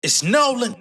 It's Nolan.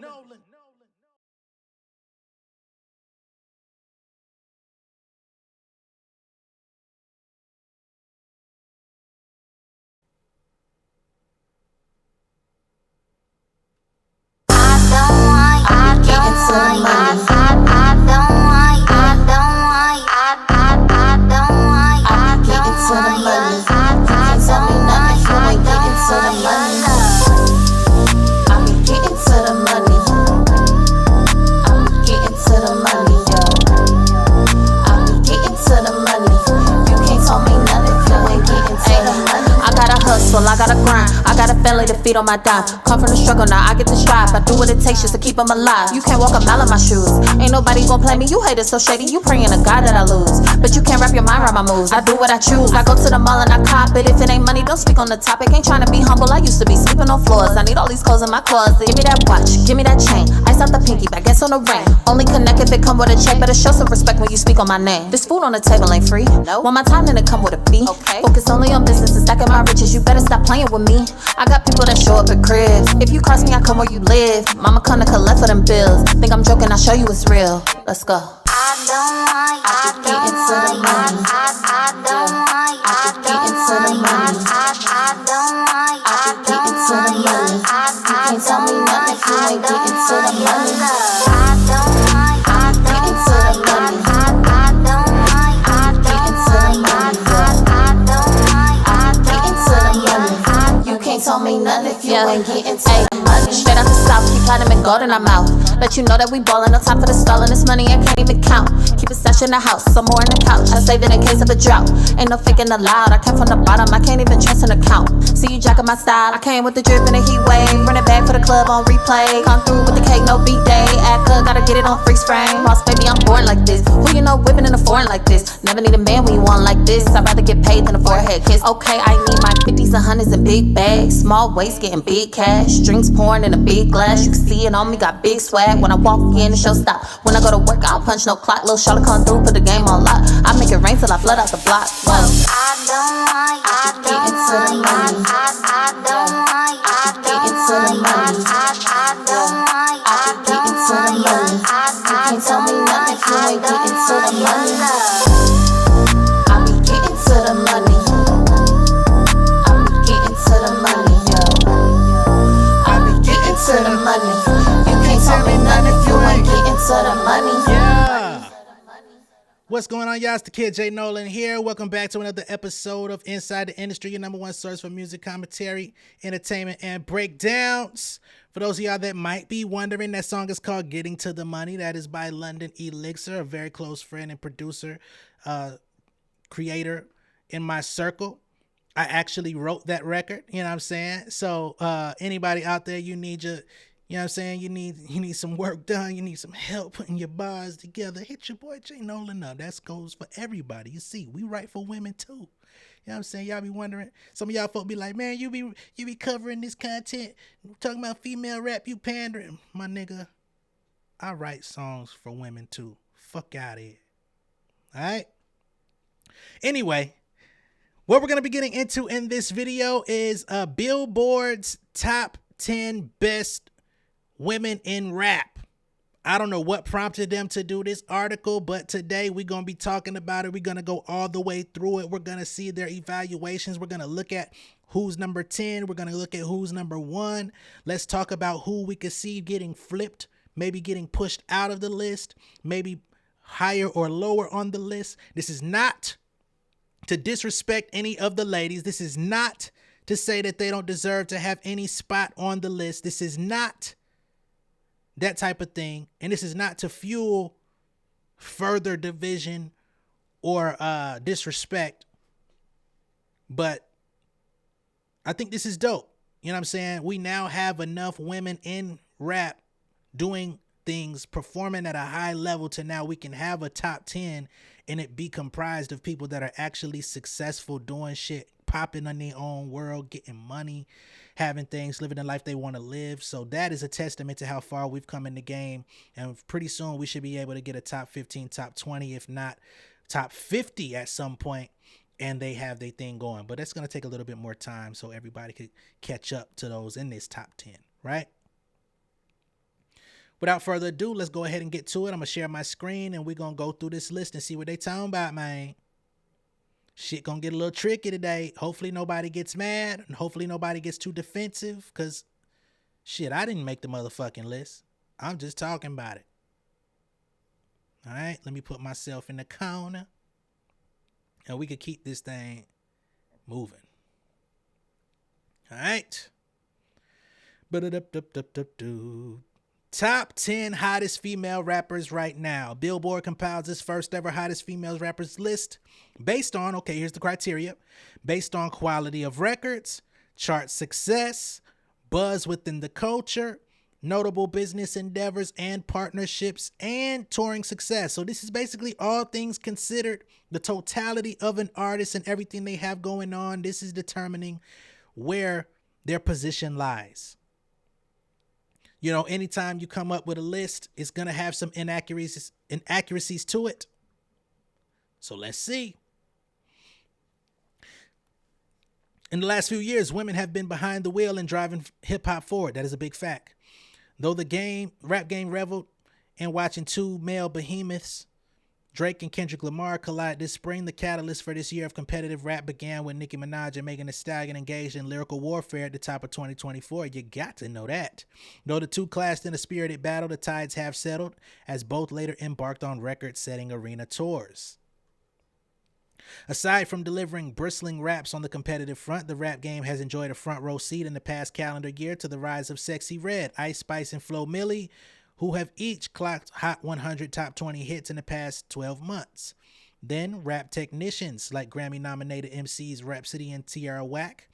I gotta grind, I got a family to feed on my dime. Come from the struggle, now I get to strive. I do what it takes just to keep them alive. You can't walk a mile in my shoes. Ain't nobody gon' play me, you haters so shady. You praying to God that I lose, but you can't wrap your mind around my moves. I do what I choose, I go to the mall and I cop it. If it ain't money, don't speak on the topic. Ain't trying to be humble, I used to be sleeping on floors. I need all these clothes in my closet. Give me that watch, give me that chain. Ice out the pinky, baguettes on the ring. Only connect if it come with a check. Better show some respect when you speak on my name. This food on the table ain't free. No. Want my time, then it come with a fee. Okay. Focus only on business and stacking my riches. You better stop playing with me. I got people that show up at cribs. If you cross me, I come where you live. Mama come to collect for them bills. Think I'm joking, I'll show you it's real. Let's go. I don't want, I don't want, I don't want, I get into the money. I don't want, I don't want, you can't tell me nothing if you ain't getting to the money. I don't want, I get into the money. I don't want, I get into the money. I don't want, I get into the money. You can't tell me nothing if you ain't getting to the money. Straight out the south, keep platinum and gold in our mouth. Let you know that we ballin', no time for the stallin'. This money I can't even count. Keep it stashed in the house, some more in the couch. I saved it in case of a drought. Ain't no faking the loud, I came from the bottom, I can't even trust an account. See you jacking my style, I came with the drip and the heat wave. Run it back for the club on replay. Come through with the cake, no beat day. Act up, gotta get it on freeze frame. Boss baby, I'm born like this. Who you know whipping in the foreign like this? Never need a man when you want like this. I'd rather get paid than a forehead kiss. Okay, I need my 50s and 100s in big bags. Small waist getting big cash. Drinks pouring in a big glass. You can see it on me, got big swag. When I walk in, the show stop. When I go to work, I don't punch no clock. Little shawty come through, put the game on lock. I make it rain till I flood out the block. Whoa. I don't want, I don't want, I don't want, I get into the money. I don't want, I get into the money. You can't tell me nothing if you ain't getting to the money. I be getting to the money. I be getting to the money, yo. I be getting to the money. You can't tell me nothing if you ain't getting to the money. Yeah. What's going on, y'all? It's the kid J Nolan here. Welcome back to another episode of Inside the Industry, your number one source for music commentary, entertainment, and breakdowns. For those of y'all that might be wondering, that song is called Getting to the Money. That is by London Elixir, a very close friend and producer, creator in my circle. I actually wrote that record, you know what I'm saying? So anybody out there, you need your, you know what I'm saying? You need some work done. You need some help putting your bars together. Hit your boy J Nolan up. That goes for everybody. You see, we write for women too. You know what I'm saying? Y'all be wondering. Some of y'all folk be like, man, you be covering this content, talking about female rap, you pandering. My nigga, I write songs for women too. Fuck out of here. All right? Anyway, what we're going to be getting into in this video is Billboard's top 10 best women in rap. I don't know what prompted them to do this article, but today we're going to be talking about it. We're going to go all the way through it. We're going to see their evaluations. We're going to look at who's number 10. We're going to look at who's number 1. Let's talk about who we could see getting flipped, maybe getting pushed out of the list, maybe higher or lower on the list. This is not to disrespect any of the ladies. This is not to say that they don't deserve to have any spot on the list. This is not that type of thing. And this is not to fuel further division or disrespect. But I think this is dope. You know what I'm saying? We now have enough women in rap doing things, performing at a high level to now we can have a top 10 and it be comprised of people that are actually successful, doing shit, popping in their own world, getting money, having things, living the life they want to live. So that is a testament to how far we've come in the game. And pretty soon we should be able to get a top 15, top 20, if not top 50 at some point, and they have their thing going. But that's going to take a little bit more time so everybody could catch up to those in this top 10, right? Without further ado, let's go ahead and get to it. I'm going to share my screen and we're going to go through this list and see what they talking about, man. Shit gonna get a little tricky today. Hopefully nobody gets mad and hopefully nobody gets too defensive because shit, I didn't make the motherfucking list. I'm just talking about it. All right, let me put myself in the corner and we could keep this thing moving. All right. Top 10 hottest female rappers right now. Billboard compiles its first ever hottest female rappers list based on, okay, here's the criteria, based on quality of records, chart success, buzz within the culture, notable business endeavors and partnerships, and touring success. So this is basically all things considered, the totality of an artist and everything they have going on. This is determining where their position lies. You know, anytime you come up with a list, it's going to have some inaccuracies to it. So let's see. In the last few years, women have been behind the wheel and driving hip hop forward. That is a big fact. Though the rap game reveled in watching two male behemoths, Drake and Kendrick Lamar, collide this spring, the catalyst for this year of competitive rap began when Nicki Minaj and Megan Thee Stallion engaged in lyrical warfare at the top of 2024. You got to know that. Though the two clashed in a spirited battle, the tides have settled as both later embarked on record-setting arena tours. Aside from delivering bristling raps on the competitive front, the rap game has enjoyed a front row seat in the past calendar year to the rise of Sexy Red, Ice Spice, and Flo Milli, who have each clocked Hot 100 top 20 hits in the past 12 months. Then, rap technicians like Grammy-nominated MCs Rhapsody and Tierra Whack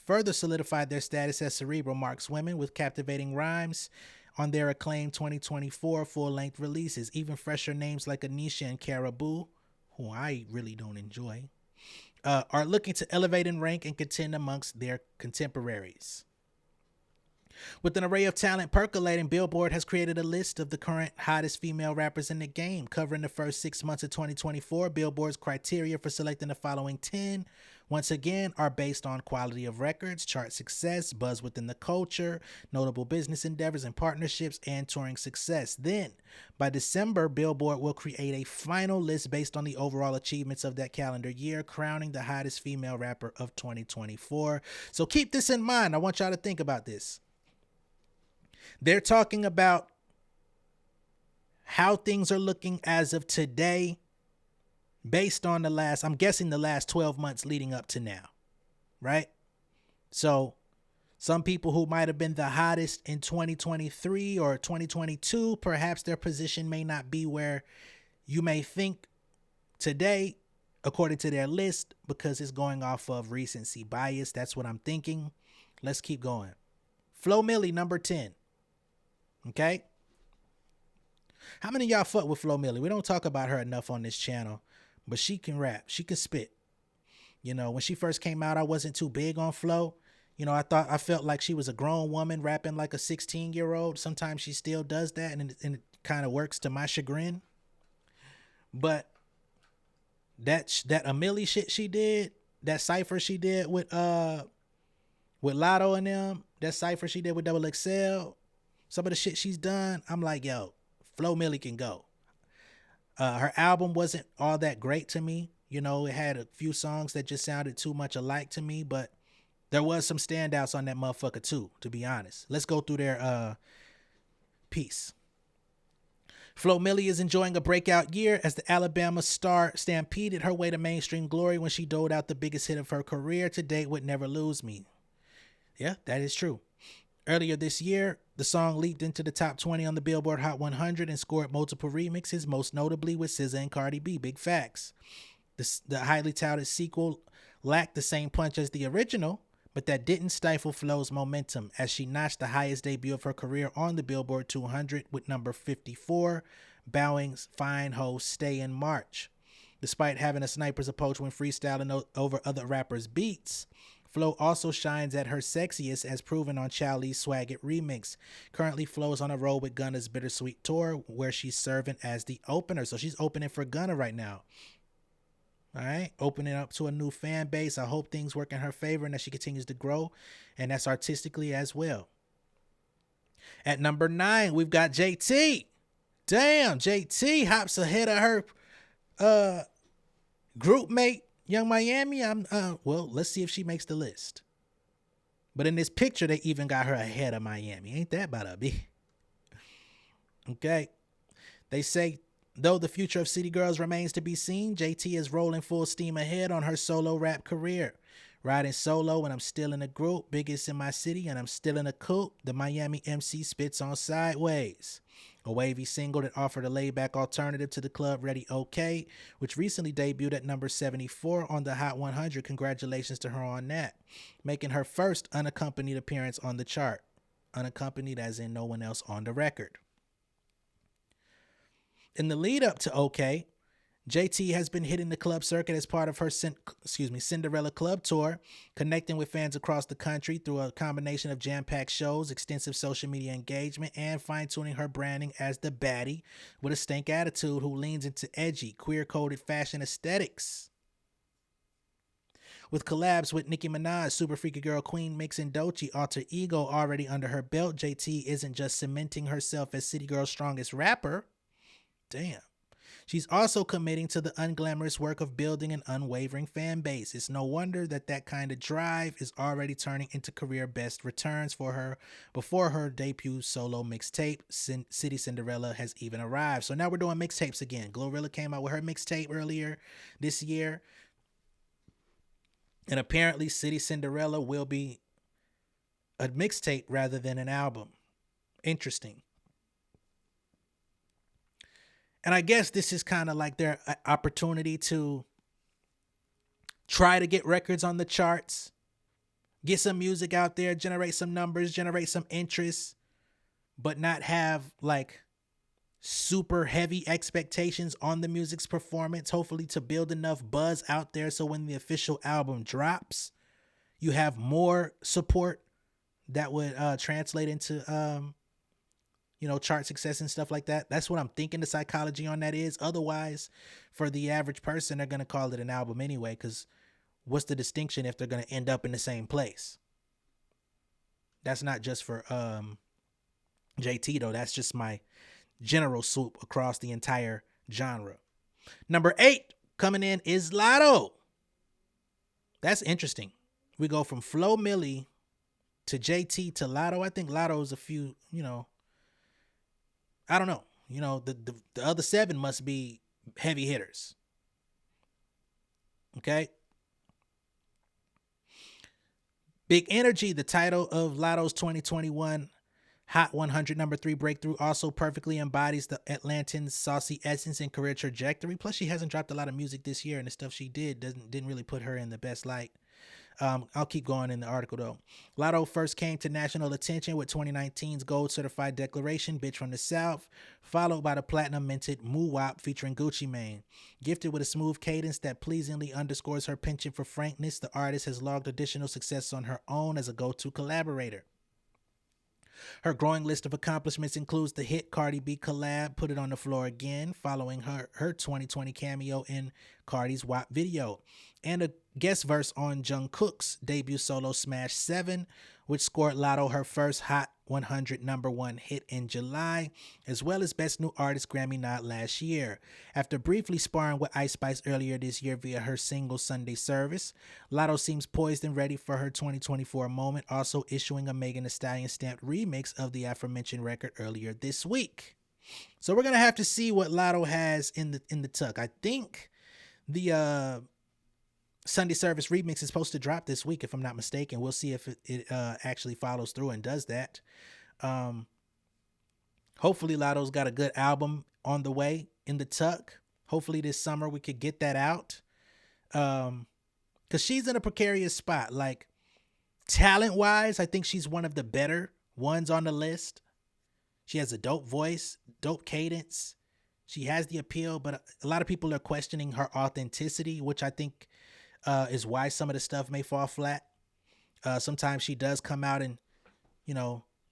further solidified their status as Cerebral Marks women with captivating rhymes on their acclaimed 2024 full-length releases. Even fresher names like Anisha and Caribou, who I really don't enjoy, are looking to elevate in rank and contend amongst their contemporaries. With an array of talent percolating, Billboard has created a list of the current hottest female rappers in the game. Covering the first 6 months of 2024, Billboard's criteria for selecting the following 10, once again, are based on quality of records, chart success, buzz within the culture, notable business endeavors and partnerships, and touring success. Then, by December, Billboard will create a final list based on the overall achievements of that calendar year, crowning the hottest female rapper of 2024. So keep this in mind. I want y'all to think about this. They're talking about how things are looking as of today based on I'm guessing the last 12 months leading up to now, right? So some people who might have been the hottest in 2023 or 2022, perhaps their position may not be where you may think today, according to their list, because it's going off of recency bias. That's what I'm thinking. Let's keep going. Flo Milli, number 10. Okay? How many of y'all fuck with Flo Milli? We don't talk about her enough on this channel, but she can rap. She can spit. You know, when she first came out, I wasn't too big on Flo. You know, I felt like she was a grown woman rapping like a 16-year-old. Sometimes she still does that, and it kind of works to my chagrin. But that Milli shit she did, that cypher she did with Lotto and them, that cypher she did with Double XL, some of the shit she's done, I'm like, yo, Flo Milli can go. Her album wasn't all that great to me. You know, it had a few songs that just sounded too much alike to me, but there was some standouts on that motherfucker too, to be honest. Let's go through their piece. Flo Milli is enjoying a breakout year as the Alabama star stampeded her way to mainstream glory when she doled out the biggest hit of her career to date with Never Lose Me. Yeah, that is true. Earlier this year, the song leaped into the top 20 on the Billboard Hot 100 and scored multiple remixes, most notably with SZA and Cardi B. Big facts. The highly touted sequel lacked the same punch as the original, but that didn't stifle Flo's momentum as she notched the highest debut of her career on the Billboard 200 with number 54, Bowing's Fine Ho Stay in March. Despite having a sniper's approach when freestyling over other rappers' beats, Flo also shines at her sexiest as proven on Chow Lee's Swag It remix. Currently, Flo is on a roll with Gunna's Bittersweet Tour where she's serving as the opener. So she's opening for Gunna right now. All right, opening up to a new fan base. I hope things work in her favor and that she continues to grow, and that's artistically as well. At number 9, we've got JT. Damn, JT hops ahead of her group mate, Young Miami. Well, let's see if she makes the list. But in this picture, they even got her ahead of Miami. Ain't that about a B? Okay. They say, though the future of City Girls remains to be seen, JT is rolling full steam ahead on her solo rap career. Riding solo when I'm still in a group, biggest in my city, and I'm still in a coupe, the Miami MC spits on Sideways. A wavy single that offered a laid-back alternative to the Club Ready OK, which recently debuted at number 74 on the Hot 100. Congratulations to her on that. Making her first unaccompanied appearance on the chart. Unaccompanied as in no one else on the record. In the lead up to OK, JT has been hitting the club circuit as part of her Cinderella Club Tour, connecting with fans across the country through a combination of jam-packed shows, extensive social media engagement, and fine-tuning her branding as the baddie with a stank attitude who leans into edgy, queer-coded fashion aesthetics. With collabs with Nicki Minaj, Super Freaky Girl Queen Mix, and Doechii Alter Ego already under her belt, JT isn't just cementing herself as City Girl's strongest rapper. Damn. She's also committing to the unglamorous work of building an unwavering fan base. It's no wonder that kind of drive is already turning into career best returns for her before her debut solo mixtape, City Cinderella, has even arrived. So now we're doing mixtapes again. Glorilla came out with her mixtape earlier this year. And apparently City Cinderella will be a mixtape rather than an album. Interesting. And I guess this is kind of like their opportunity to try to get records on the charts, get some music out there, generate some numbers, generate some interest, but not have like super heavy expectations on the music's performance, hopefully to build enough buzz out there so when the official album drops, you have more support that would translate into chart success and stuff like that. That's what I'm thinking the psychology on that is. Otherwise, for the average person, they're going to call it an album anyway, because what's the distinction if they're going to end up in the same place? That's not just for JT, though. That's just my general swoop across the entire genre. Number 8 coming in is Lotto. That's interesting. We go from Flo Milli to JT to Lotto. I think Lotto's a few, I don't know. The other 7 must be heavy hitters. Okay. Big Energy, the title of Lotto's 2021 Hot 100 number 3 breakthrough, also perfectly embodies the Atlantan's saucy essence and career trajectory. Plus, she hasn't dropped a lot of music this year, and the stuff she didn't really put her in the best light. I'll keep going in the article though. Lotto first came to national attention with 2019's gold certified declaration, Bitch from the South, followed by the platinum minted Moo Wop featuring Gucci Mane. Gifted with a smooth cadence that pleasingly underscores her penchant for frankness, the artist has logged additional success on her own as a go-to collaborator. Her growing list of accomplishments includes the hit Cardi B collab, Put It On The Floor Again, following her 2020 cameo in Cardi's WAP video, and a guest verse on Jungkook's debut solo Smash 7, which scored Lotto her first Hot 100 number 1 hit in July, as well as Best New Artist Grammy nod last year. After briefly sparring with Ice Spice earlier this year via her single Sunday Service, Lotto seems poised and ready for her 2024 moment, also issuing a Megan Thee Stallion stamped remix of the aforementioned record earlier this week. So we're gonna have to see what Lotto has in the tuck. I think the Sunday Service remix is supposed to drop this week, if I'm not mistaken. We'll see if it actually follows through and does that. Hopefully Lotto's got a good album on the way in the tuck. Hopefully this summer we could get that out. Because she's in a precarious spot. Like, talent-wise, I think she's one of the better ones on the list. She has a dope voice, dope cadence. She has the appeal, but a lot of people are questioning her authenticity, which I think is why some of the stuff may fall flat. Sometimes she does come out and,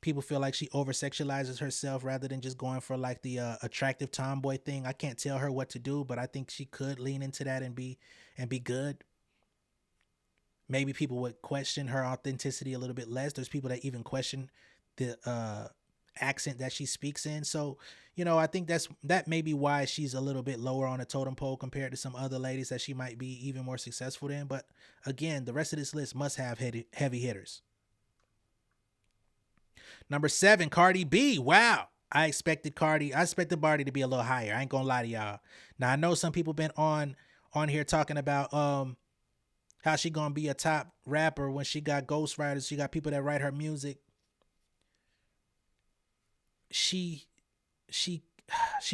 people feel like she over-sexualizes herself rather than just going for like the attractive tomboy thing. I can't tell her what to do, but I think she could lean into that and be good. Maybe people would question her authenticity a little bit less. There's people that even question the accent that she speaks in. So, I think that may be why she's a little bit lower on the totem pole compared to some other ladies that she might be even more successful than. But again, the rest of this list must have heavy hitters. Number 7, Cardi B. Wow. I expected Barty to be a little higher. I ain't gonna lie to y'all. Now I know some people been on here talking about how she gonna be a top rapper when she got ghostwriters, she got people that write her music. She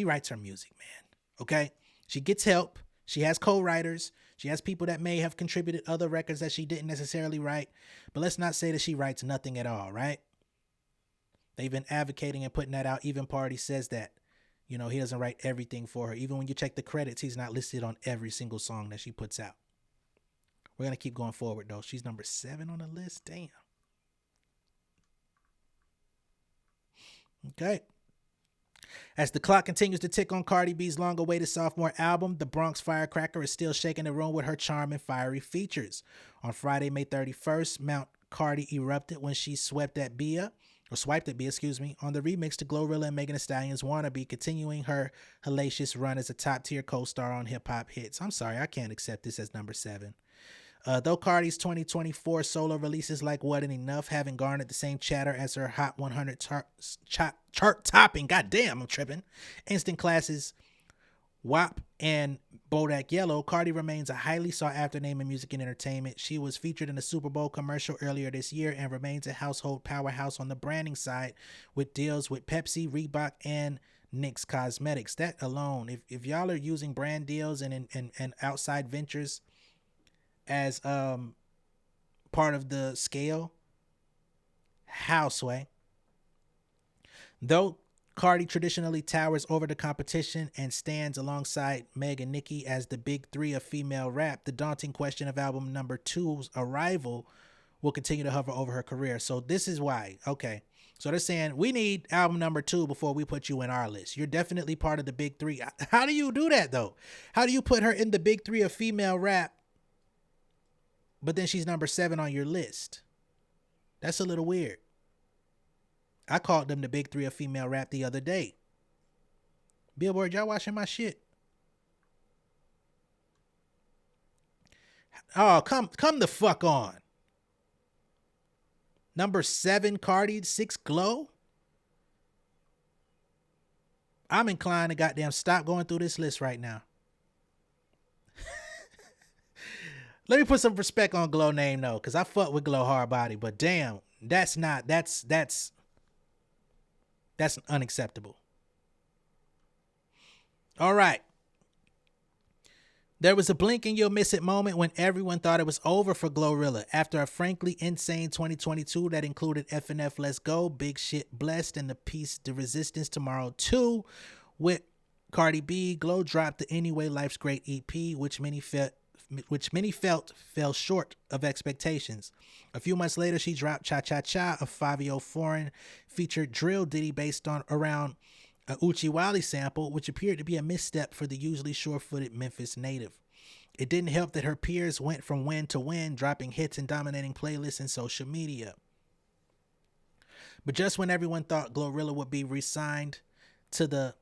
writes her music, man. Okay? She gets help. She has co-writers. She has people that may have contributed other records that she didn't necessarily write. But let's not say that she writes nothing at all, right? They've been advocating and putting that out. Even Party says that, he doesn't write everything for her. Even when you check the credits, he's not listed on every single song that she puts out. We're going to keep going forward, though. She's number 7 on the list. Damn. Okay. As the clock continues to tick on Cardi B's long-awaited sophomore album, the Bronx Firecracker is still shaking the room with her charm and fiery features. On Friday, May 31st, Mount Cardi erupted when she swiped at Bia, on the remix to Glorilla and Megan Thee Stallion's Wannabe, continuing her hellacious run as a top-tier co-star on hip-hop hits. I'm sorry, I can't accept this as number 7. Though Cardi's 2024 solo releases like Wasn't Enough haven't garnered the same chatter as her Hot 100 chart-topping, goddamn, I'm tripping, instant classes WAP and Bodak Yellow, Cardi remains a highly sought-after name in music and entertainment. She was featured in a Super Bowl commercial earlier this year and remains a household powerhouse on the branding side with deals with Pepsi, Reebok, and NYX Cosmetics. That alone, if y'all are using brand deals and outside ventures as part of the scale, houseway. Though Cardi traditionally towers over the competition and stands alongside Meg and Nicki as the big 3 of female rap, the daunting question of album number 2's arrival will continue to hover over her career. So this is why. Okay. So they're saying we need album number 2 before we put you in our list. You're definitely part of the big 3. How do you do that though? How do you put her in the big 3 of female rap, but then she's number 7 on your list? That's a little weird. I called them the big 3 of female rap the other day. Billboard, y'all watching my shit? Oh, come the fuck on. Number 7, Cardi, 6, Glow. I'm inclined to goddamn stop going through this list right now. Let me put some respect on Glow name though, because I fuck with Glow hard body, but damn, that's unacceptable. All right. There was a blink and you'll miss it moment when everyone thought it was over for Glorilla after a frankly insane 2022 that included FNF Let's Go, Big Shit Blessed, and the piece The Resistance Tomorrow 2. With Cardi B, Glow dropped the Anyway Life's Great EP, which many felt fell short of expectations. A few months later, she dropped Cha Cha Cha, a Fabio Foreign featured drill ditty based around a Uchi Wally sample, which appeared to be a misstep for the usually sure-footed Memphis native. It didn't help that her peers went from win to win, dropping hits and dominating playlists and social media. But just when everyone thought Glorilla would be resigned to the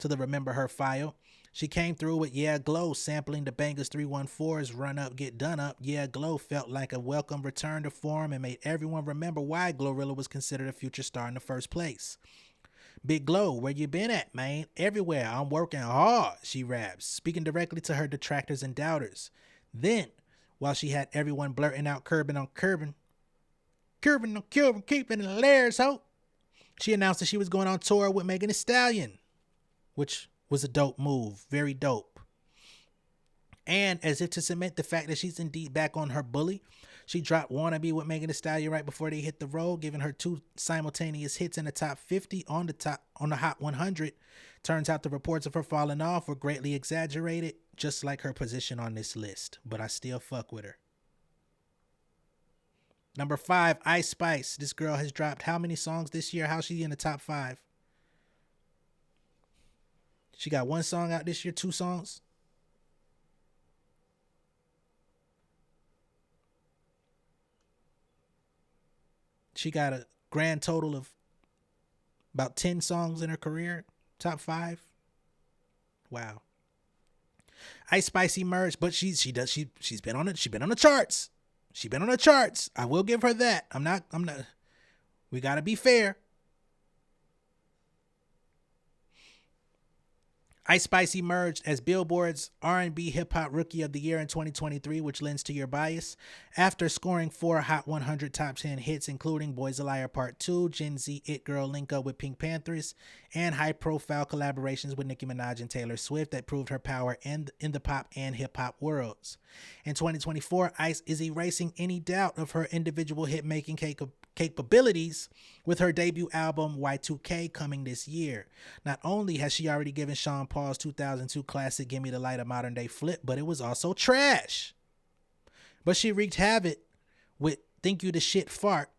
Remember Her file, she came through with Yeah Glow, sampling the Bangers 314's Run Up, Get Done Up. Yeah Glow felt like a welcome return to form and made everyone remember why Glorilla was considered a future star in the first place. Big Glow, where you been at, man? Everywhere. I'm working hard, she raps, speaking directly to her detractors and doubters. Then, while she had everyone blurting out curbing on curbing, keeping the layers, hope, she announced that she was going on tour with Megan Thee Stallion, which was a dope move. Very dope. And as if to cement the fact that she's indeed back on her bully, she dropped Wannabe with Megan Thee Stallion right before they hit the road, giving her 2 simultaneous hits in the top 50 on the Hot 100. Turns out the reports of her falling off were greatly exaggerated, just like her position on this list. But I still fuck with her. Number 5, Ice Spice. This girl has dropped how many songs this year? How's she in the top 5? She got 1 song out this year, 2 songs. She got grand total of about 10 songs in her career, top 5. Wow. Ice Spice emerged, but she's been on the charts. She's been on the charts. I will give her that. I'm not we got to be fair. Ice Spice emerged as Billboard's R&B Hip Hop Rookie of the Year in 2023, which lends to your bias, after scoring 4 Hot 100 Top 10 hits, including Boys a Liar Part 2, Gen Z It Girl Link Up with Pink Panthers, and high-profile collaborations with Nicki Minaj and Taylor Swift that proved her power in the pop and hip-hop worlds. In 2024, Ice is erasing any doubt of her individual hit-making capabilities with her debut album Y2K coming this year. Not only has she already given Sean Paul's 2002 classic Gimme the Light a modern day flip, but it was also trash. But she wreaked havoc with Think You the Shit Fart,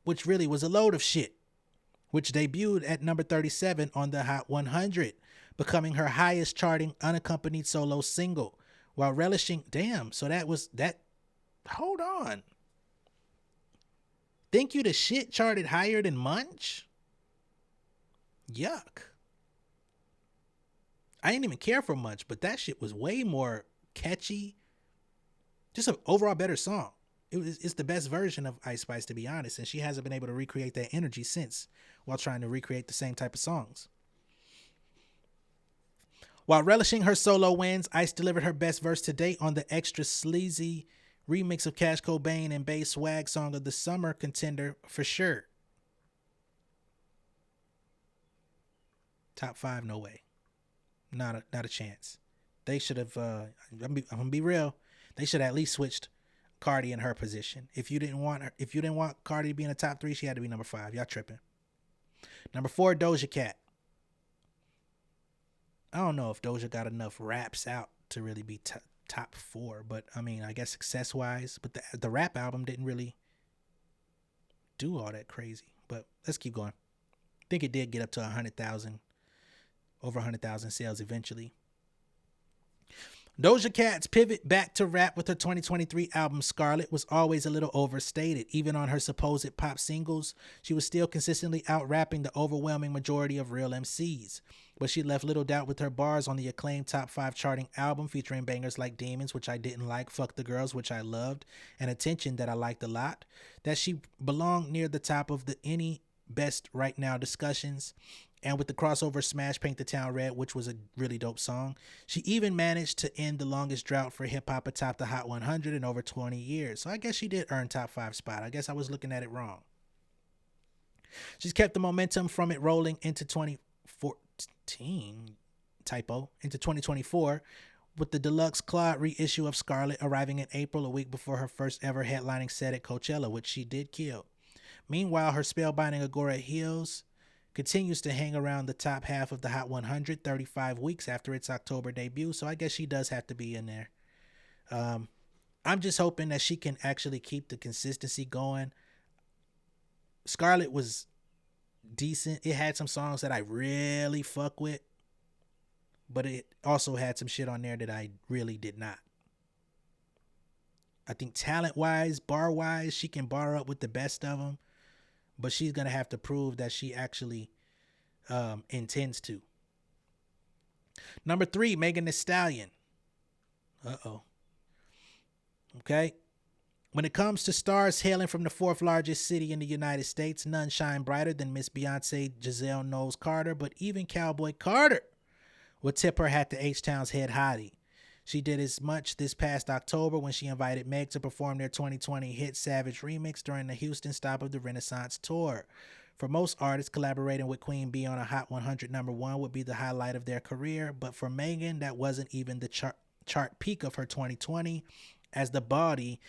which really was a load of shit, which debuted at number 37 on the Hot 100, becoming her highest charting unaccompanied solo single, while relishing, hold on. Think You the Shit charted higher than Munch? Yuck. I didn't even care for Munch, but that shit was way more catchy. Just an overall better song. It's the best version of Ice Spice, to be honest, and she hasn't been able to recreate that energy since, while trying to recreate the same type of songs. While relishing her solo wins, Ice delivered her best verse to date on the extra sleazy remix of Cash Cobain and Bass Swag song of the summer contender for sure. Top 5, no way. Not a chance. They should have, I'm gonna be real, they should have at least switched Cardi in her position. If you didn't want Cardi to be in the top 3, she had to be number 5. Y'all tripping. Number 4, Doja Cat. I don't know if Doja got enough raps out to really be top 4, but I mean, I guess success-wise, but the rap album didn't really do all that crazy. But let's keep going. I think it did get up to 100,000, over 100,000 sales eventually. Doja Cat's pivot back to rap with her 2023 album Scarlet was always a little overstated. Even on her supposed pop singles, she was still consistently out-rapping the overwhelming majority of real MCs. But she left little doubt with her bars on the acclaimed top 5 charting album featuring bangers like Demons, which I didn't like, Fuck the Girls, which I loved, and Attention, that I liked a lot, that she belonged near the top of the any best right now discussions. And with the crossover smash Paint the Town Red, which was a really dope song, she even managed to end the longest drought for hip-hop atop the Hot 100 in over 20 years. So I guess she did earn top 5 spot. I guess I was looking at it wrong. She's kept the momentum from it rolling into 2014, into 2024, with the deluxe Claude reissue of Scarlet arriving in April, a week before her first ever headlining set at Coachella, which she did kill. Meanwhile, her spellbinding Agora Hills continues to hang around the top half of the Hot 100 35 weeks after its October debut, so I guess she does have to be in there. I'm just hoping that she can actually keep the consistency going. Scarlet was decent. It had some songs that I really fuck with, but it also had some shit on there that I really did not. I think talent-wise, bar-wise, she can bar up with the best of them, but she's going to have to prove that she actually intends to. Number 3, Megan Thee Stallion. Okay. When it comes to stars hailing from the 4th largest city in the United States, none shine brighter than Miss Beyonce Giselle Knowles Carter, but even Cowboy Carter would tip her hat to H-Town's head hottie. She did as much this past October when she invited Meg to perform their 2020 hit Savage remix during the Houston stop of the Renaissance tour. For most artists, collaborating with Queen Bee on a Hot 100 #1 would be the highlight of their career, but for Megan, that wasn't even the chart peak of her 2020, as the body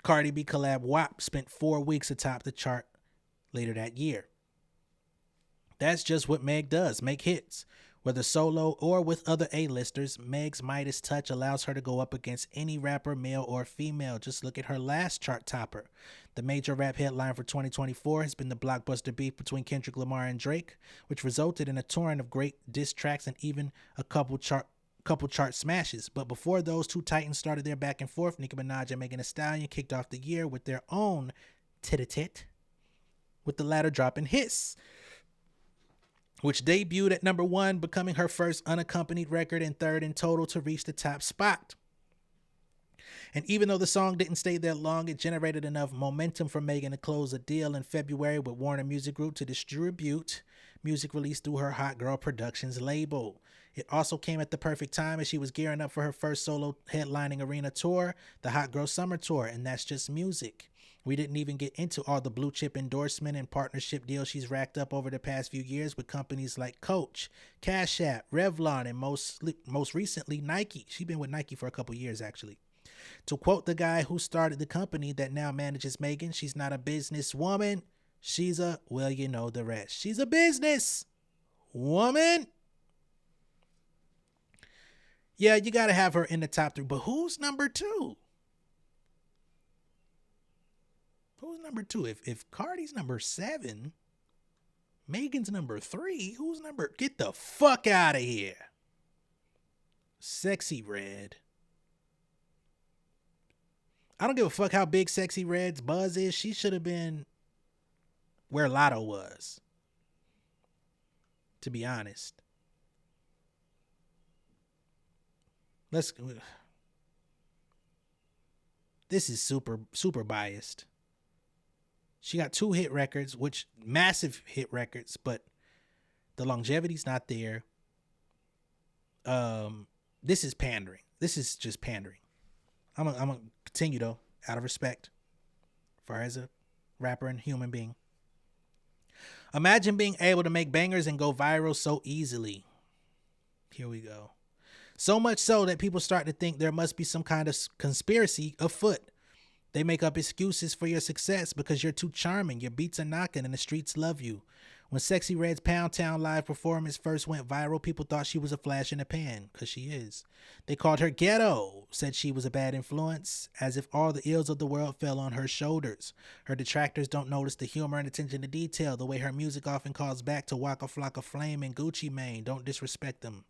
Cardi B collab WAP spent 4 weeks atop the chart later that year. That's just what Meg does, make hits. Whether solo or with other A-listers, Meg's Midas touch allows her to go up against any rapper, male or female. Just look at her last chart topper. The major rap headline for 2024 has been the blockbuster beef between Kendrick Lamar and Drake, which resulted in a torrent of great diss tracks and even a couple chart smashes. But before those two titans started their back and forth, Nicki Minaj and Megan Thee Stallion kicked off the year with their own tete-a-tete with the latter dropping Hiss, which debuted at number 1, becoming her first unaccompanied record and third in total to reach the top spot. And even though the song didn't stay there long, it generated enough momentum for Megan to close a deal in February with Warner Music Group to distribute music released through her Hot Girl Productions label. It also came at the perfect time as she was gearing up for her first solo headlining arena tour, the Hot Girl Summer Tour, and that's just music. We didn't even get into all the blue chip endorsement and partnership deals she's racked up over the past few years with companies like Coach, Cash App, Revlon, and most recently Nike. She's been with Nike for a couple years, actually. To quote the guy who started the company that now manages Megan, she's not a businesswoman. She's a, well, you know the rest. She's a business woman. Yeah, you got to have her in the top 3. But who's number 2? Who's number 2? If Cardi's number 7, Megan's number 3, who's number... Get the fuck out of here. Sexy Red. I don't give a fuck how big Sexy Red's buzz is. She should have been where Lotto was, to be honest. This is super biased. She got 2 hit records, which massive hit records, but the longevity's not there. This is pandering. This is just pandering. I'm gonna continue though, out of respect for her as a rapper and human being. Imagine being able to make bangers and go viral so easily. Here we go. So much so that people start to think there must be some kind of conspiracy afoot. They make up excuses for your success because you're too charming, your beats are knocking, and the streets love you. When Sexy Red's Pound Town live performance first went viral, people thought she was a flash in the pan, because she is. They called her ghetto, said she was a bad influence, as if all the ills of the world fell on her shoulders. Her detractors don't notice the humor and attention to detail, the way her music often calls back to Waka Flocka Flame and Gucci Mane. Don't disrespect them.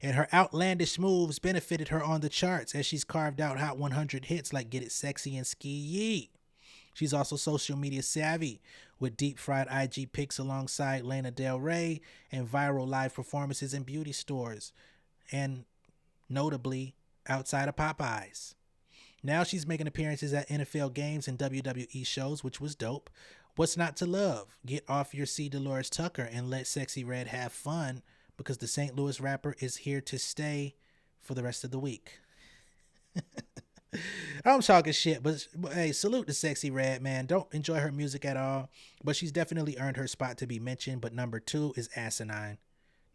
And her outlandish moves benefited her on the charts as she's carved out Hot 100 hits like Get It Sexy and Ski Yee. She's also social media savvy with deep fried IG pics alongside Lana Del Rey and viral live performances in beauty stores and notably outside of Popeyes. Now she's making appearances at NFL games and WWE shows, which was dope. What's not to love? Get off your C. Dolores Tucker and let Sexy Red have fun, because the St. Louis rapper is here to stay for the rest of the week. I'm talking shit, but hey, salute to Sexy Red, man. Don't enjoy her music at all, but she's definitely earned her spot to be mentioned. But number 2 is asinine.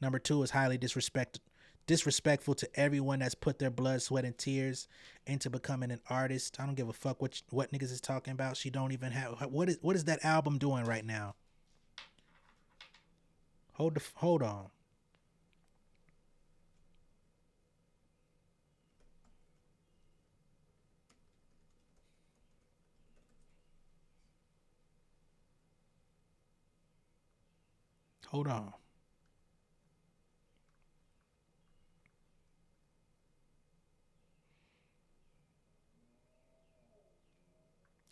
Number 2 is highly disrespectful to everyone that's put their blood, sweat, and tears into becoming an artist. I don't give a fuck what niggas is talking about. She don't even have... What is that album doing right now? Hold on. Hold on.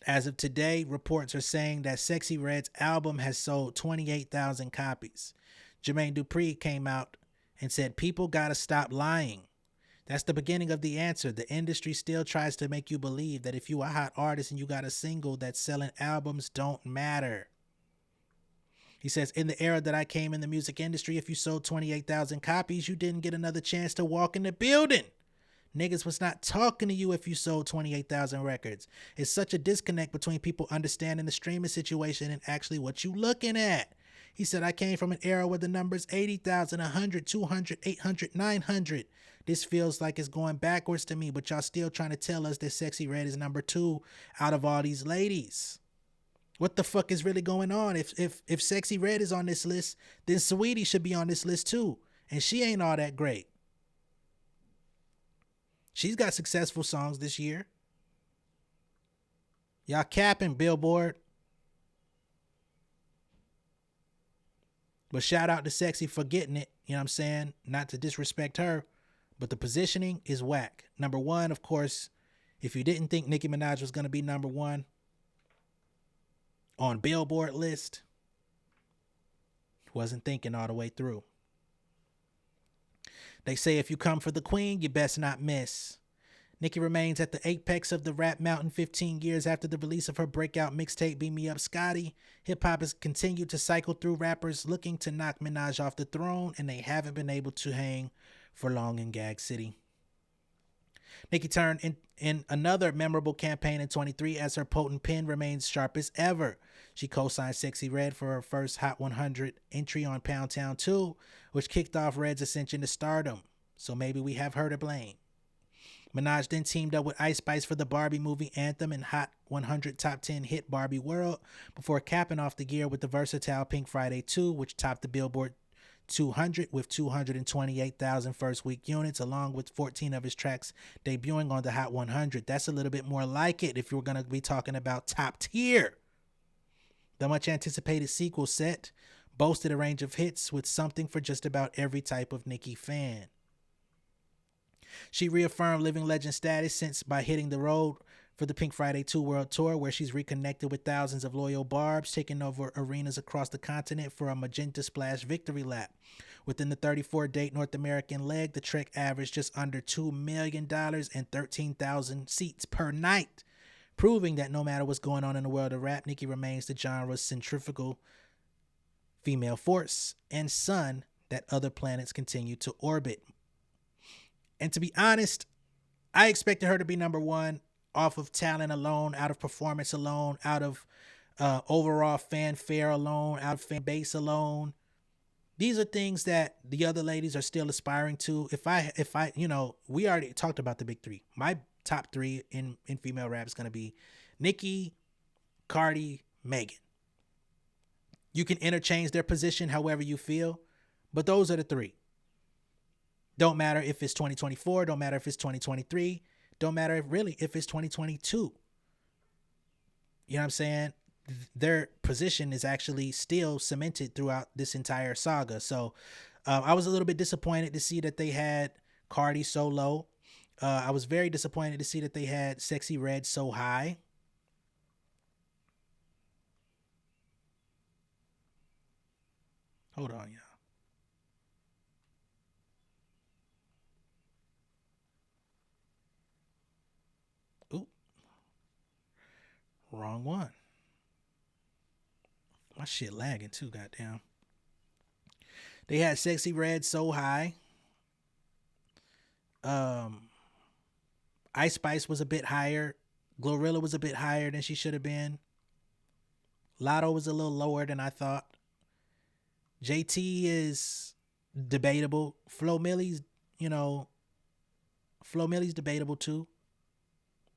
As of today, reports are saying that Sexy Red's album has sold 28,000 copies. Jermaine Dupri came out and said, people gotta stop lying. That's the beginning of the answer. The industry still tries to make you believe that if you are a hot artist and you got a single, that selling albums don't matter. He says, in the era that I came in the music industry, if you sold 28,000 copies, you didn't get another chance to walk in the building. Niggas was not talking to you if you sold 28,000 records. It's such a disconnect between people understanding the streaming situation and actually what you looking at. He said, I came from an era where the numbers 80,000, 100, 200, 800, 900. This feels like it's going backwards to me, but y'all still trying to tell us that Sexy Red is number 2 out of all these ladies. What the fuck is really going on? If Sexy Red is on this list, then Saweetie should be on this list too. And she ain't all that great. She's got successful songs this year. Y'all capping, Billboard. But shout out to Sexy for getting it. You know what I'm saying? Not to disrespect her, but the positioning is whack. Number 1, of course, if you didn't think Nicki Minaj was going to be number 1, on Billboard list. Wasn't thinking all the way through. They say if you come for the queen, you best not miss. Nicki remains at the apex of the rap mountain 15 years after the release of her breakout mixtape Beat Me Up Scotty. Hip-hop has continued to cycle through rappers looking to knock Minaj off the throne, and they haven't been able to hang for long in Gag City. Nicki turned in another memorable campaign in 23 as her potent pen remains sharp as ever. She co-signed Sexy Red for her first Hot 100 entry on Pound Town 2, which kicked off Red's ascension to stardom. So maybe we have her to blame. Minaj then teamed up with Ice Spice for the Barbie movie Anthem and Hot 100 Top 10 hit Barbie World before capping off the year with the versatile Pink Friday 2, which topped the Billboard 200 with 228,000 first week units, along with 14 of his tracks debuting on the Hot 100. That's a little bit more like it if you're going to be talking about top tier. The much anticipated sequel set boasted a range of hits with something for just about every type of Nicki fan. She reaffirmed living legend status since by hitting the road for the Pink Friday 2 World Tour, where she's reconnected with thousands of loyal barbs, taking over arenas across the continent for a Magenta Splash victory lap. Within the 34-date North American leg, the trek averaged just under $2 million and 13,000 seats per night, proving that no matter what's going on in the world of rap, Nicki remains the genre's centrifugal female force and sun that other planets continue to orbit. And to be honest, I expected her to be number one off of talent alone, out of performance alone, out of overall fanfare alone, out of fan base alone. These are things that the other ladies are still aspiring to. If I, we already talked about the big three. My top three in female rap is going to be Nicki, Cardi, Megan. You can interchange their position however you feel, but those are the three. Don't matter if it's 2024, don't matter if it's 2023, don't matter if it's 2022. You know what I'm saying? Their position is actually still cemented throughout this entire saga. So I was a little bit disappointed to see that they had Cardi so low. I was very disappointed to see that they had Sexy Red so high. Hold on, y'all. Wrong one. My shit lagging too, goddamn. They had Sexy Red so high. Ice Spice was a bit higher. Glorilla was a bit higher than she should have been. Lotto was a little lower than I thought. JT is debatable. Flo Millie's debatable too.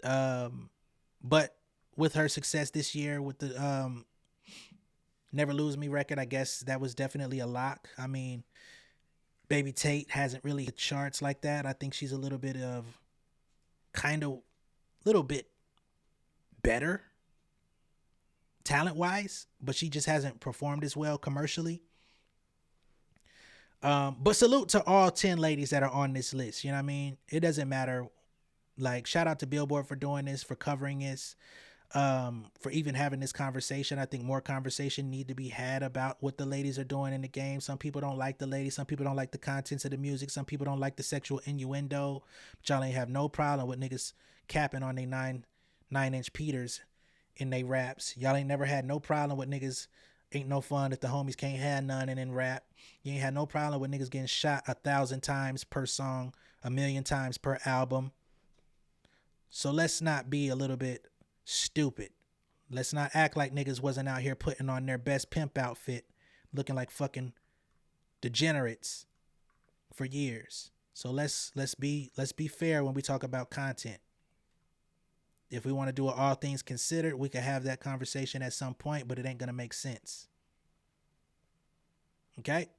But with her success this year with the Never Lose Me record, I guess that was definitely a lock. I mean, Baby Tate hasn't really hit charts like that. I think she's a little bit better talent-wise, but she just hasn't performed as well commercially. But salute to all 10 ladies that are on this list. You know what I mean? It doesn't matter. Like, shout out to Billboard for doing this, for covering this. For even having this conversation. I think more conversation need to be had about what the ladies are doing in the game. Some people don't like the ladies. Some people don't like the contents of the music. Some people don't like the sexual innuendo. But y'all ain't have no problem with niggas capping on they 9-inch Peters in they raps. Y'all ain't never had no problem with niggas ain't no fun if the homies can't have none and in rap. You ain't had no problem with niggas getting shot 1,000 times per song, 1,000,000 times per album. So let's not be a little bit stupid. Let's not act like niggas wasn't out here putting on their best pimp outfit, looking like fucking degenerates for years. So let's be fair when we talk about content. If we want to do an all things considered, we could have that conversation at some point, but it ain't gonna make sense. Okay?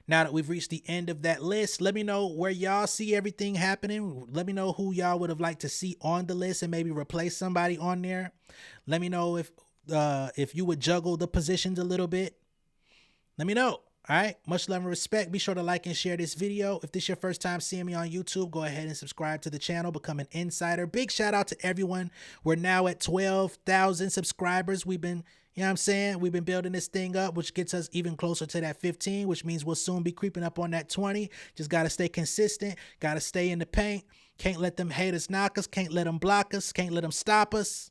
Now that we've reached the end of that list, let me know where y'all see everything happening. Let me know who y'all would have liked to see on the list and maybe replace somebody on there. Let me know if you would juggle the positions a little bit. Let me know. All right, much love and respect. Be sure to like and share this video. If this is your first time seeing me on YouTube, go ahead and subscribe to the channel, become an insider. Big shout out to everyone. We're now at 12,000 subscribers. We've been, you know what I'm saying? We've been building this thing up, which gets us even closer to that 15, which means we'll soon be creeping up on that 20. Just got to stay consistent. Got to stay in the paint. Can't let them haters knock us. Can't let them block us. Can't let them stop us.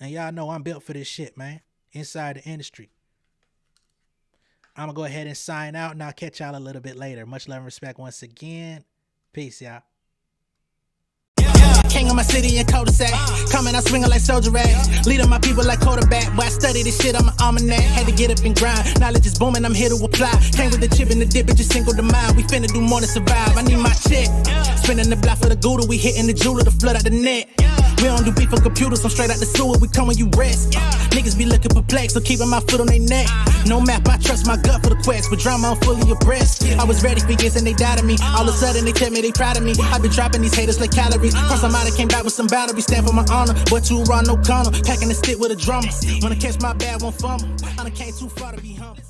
And y'all know I'm built for this shit, man. Inside the industry. I'm going to go ahead and sign out, and I'll catch y'all a little bit later. Much love and respect once again. Peace, y'all. King of my city and cul-de-sac. Coming out swinging like soldier rag. Leading my people like quarterback. Boy, I study this shit, I'm an almanac. Had to get up and grind. Knowledge is booming, I'm here to apply. Came with the chip and the dip, it just single the mind. We finna do more than survive. I need my check. Spinning the block for the Gouda. We hitting the jeweler to flood out the net. We don't do beef for computers, I'm straight out the sewer. We come when you rest. Niggas be looking perplexed, so keeping my foot on their neck. No map, I trust my gut for the quest. With drama, I'm fully abreast. I was ready for years and they doubted me. All of a sudden they tell me they proud of me. I've been dropping these haters like calories. First I'm out, I came back with some battery. Stand for my honor, but too raw, no gunner. Packing the stick with a drummer. Wanna catch my bad, won't fumble. I done came too far to be humble.